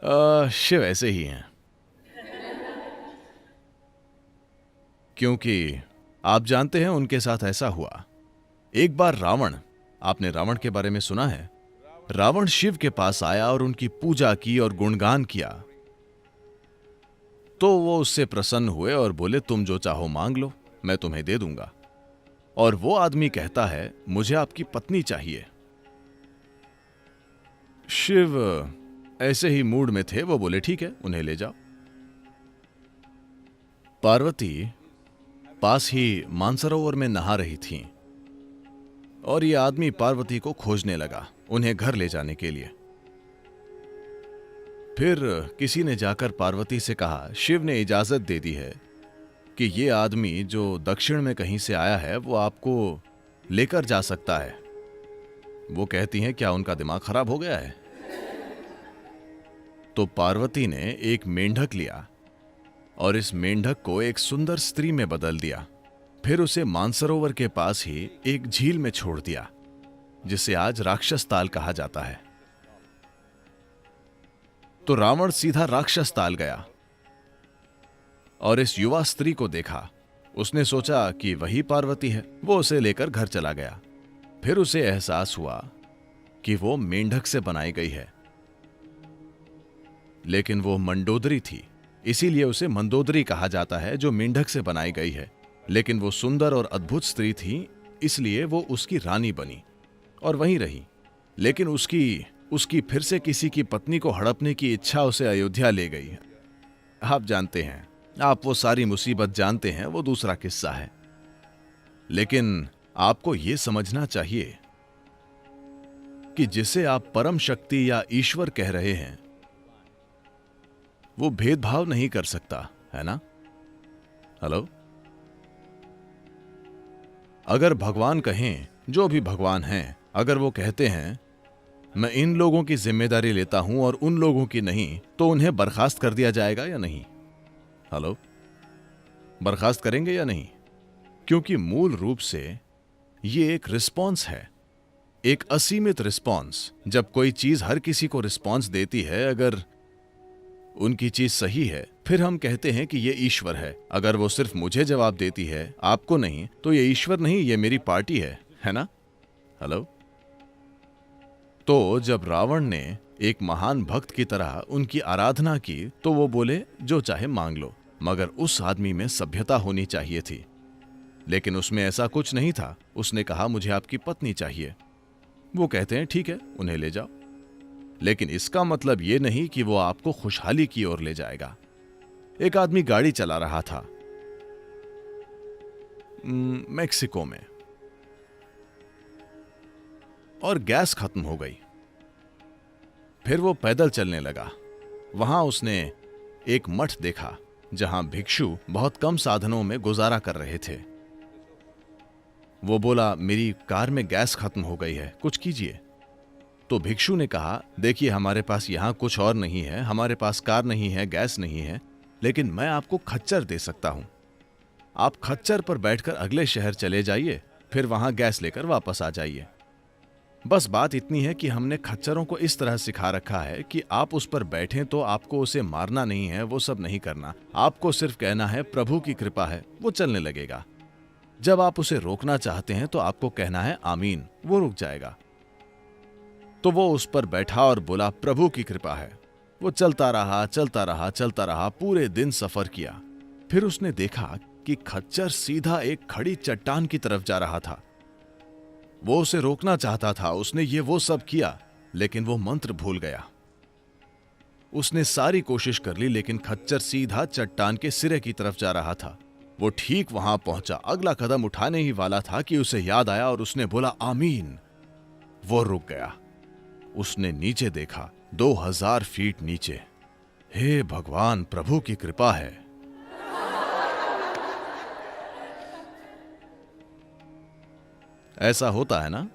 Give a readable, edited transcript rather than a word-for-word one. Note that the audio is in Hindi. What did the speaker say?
शिव ऐसे ही हैं। क्योंकि आप जानते हैं उनके साथ ऐसा हुआ। एक बार रावण, आपने रावण के बारे में सुना है? रावण शिव के पास आया और उनकी पूजा की और गुणगान किया। तो वो उससे प्रसन्न हुए और बोले, तुम जो चाहो मांग लो, मैं तुम्हें दे दूंगा। और वो आदमी कहता है, मुझे आपकी पत्नी चाहिए। शिव ऐसे ही मूड में थे, वो बोले ठीक है, उन्हें ले जाओ। पार्वती पास ही मानसरोवर में नहा रही थीं और यह आदमी पार्वती को खोजने लगा उन्हें घर ले जाने के लिए। फिर किसी ने जाकर पार्वती से कहा, शिव ने इजाजत दे दी है कि यह आदमी जो दक्षिण में कहीं से आया है वो आपको लेकर जा सकता है। वो कहती हैं, क्या उनका दिमाग खराब हो गया है? तो पार्वती ने एक मेंढक लिया और इस मेंढक को एक सुंदर स्त्री में बदल दिया। फिर उसे मानसरोवर के पास ही एक झील में छोड़ दिया, जिसे आज राक्षस ताल कहा जाता है। तो रावण सीधा राक्षस ताल गया और इस युवा स्त्री को देखा। उसने सोचा कि वही पार्वती है। वो उसे लेकर घर चला गया। फिर उसे एहसास हुआ कि वो मेंढक से बनाई गई है, लेकिन वो मंडोदरी थी, इसीलिए उसे मंदोदरी कहा जाता है, जो मेंढक से बनाई गई है। लेकिन वो सुंदर और अद्भुत स्त्री थी, इसलिए वो उसकी रानी बनी और वहीं रही। लेकिन उसकी फिर से किसी की पत्नी को हड़पने की इच्छा उसे अयोध्या ले गई। आप जानते हैं, आप वो सारी मुसीबत जानते हैं, वो दूसरा किस्सा है। लेकिन आपको यह समझना चाहिए कि जिसे आप परम शक्ति या ईश्वर कह रहे हैं, वो भेदभाव नहीं कर सकता, है ना? हेलो? अगर भगवान कहें, जो भी भगवान हैं, अगर वो कहते हैं मैं इन लोगों की जिम्मेदारी लेता हूं और उन लोगों की नहीं, तो उन्हें बर्खास्त कर दिया जाएगा या नहीं? हेलो? बर्खास्त करेंगे या नहीं? क्योंकि मूल रूप से ये एक रिस्पॉन्स है, एक असीमित रिस्पॉन्स। जब कोई चीज हर किसी को रिस्पॉन्स देती है, अगर उनकी चीज सही है, फिर हम कहते हैं कि ये ईश्वर है। अगर वो सिर्फ मुझे जवाब देती है, आपको नहीं, तो ये ईश्वर नहीं, ये मेरी पार्टी है ना? हेलो? तो जब रावण ने एक महान भक्त की तरह उनकी आराधना की, तो वो बोले, जो चाहे मांग लो। मगर उस आदमी में सभ्यता होनी चाहिए थी, लेकिन उसमें ऐसा कुछ नहीं था। उसने कहा, मुझे आपकी पत्नी चाहिए। वो कहते हैं, ठीक है, उन्हें ले जाओ। लेकिन इसका मतलब यह नहीं कि वो आपको खुशहाली की ओर ले जाएगा। एक आदमी गाड़ी चला रहा था मेक्सिको में, और गैस खत्म हो गई। फिर वो पैदल चलने लगा। वहां उसने एक मठ देखा, जहां भिक्षु बहुत कम साधनों में गुजारा कर रहे थे। वो बोला, मेरी कार में गैस खत्म हो गई है, कुछ कीजिए। तो भिक्षु ने कहा, देखिए, हमारे पास यहां कुछ और नहीं है, हमारे पास कार नहीं है, गैस नहीं है, लेकिन मैं आपको खच्चर दे सकता हूं। आप खच्चर पर बैठकर अगले शहर चले जाइए, फिर वहां गैस लेकर वापस आ जाइए। बस बात इतनी है कि हमने खच्चरों को इस तरह सिखा रखा है कि आप उस पर बैठें तो आपको उसे मारना नहीं है, वो सब नहीं करना। आपको सिर्फ कहना है, प्रभु की कृपा है, वो चलने लगेगा। जब आप उसे रोकना चाहते हैं तो आपको कहना है, आमीन, वो रुक जाएगा। तो वो उस पर बैठा और बोला, प्रभु की कृपा है। वो चलता रहा, चलता रहा, चलता रहा, पूरे दिन सफर किया। फिर उसने देखा कि खच्चर सीधा एक खड़ी चट्टान की तरफ जा रहा था। वो उसे रोकना चाहता था, उसने ये वो सब किया, लेकिन वो मंत्र भूल गया। उसने सारी कोशिश कर ली, लेकिन खच्चर सीधा चट्टान के सिरे की तरफ जा रहा था। वो ठीक वहां पहुंचा, अगला कदम उठाने ही वाला था कि उसे याद आया और उसने बोला, आमीन। वो रुक गया। उसने नीचे देखा, 2000 फीट नीचे। हे भगवान, प्रभु की कृपा है। ऐसा होता है ना?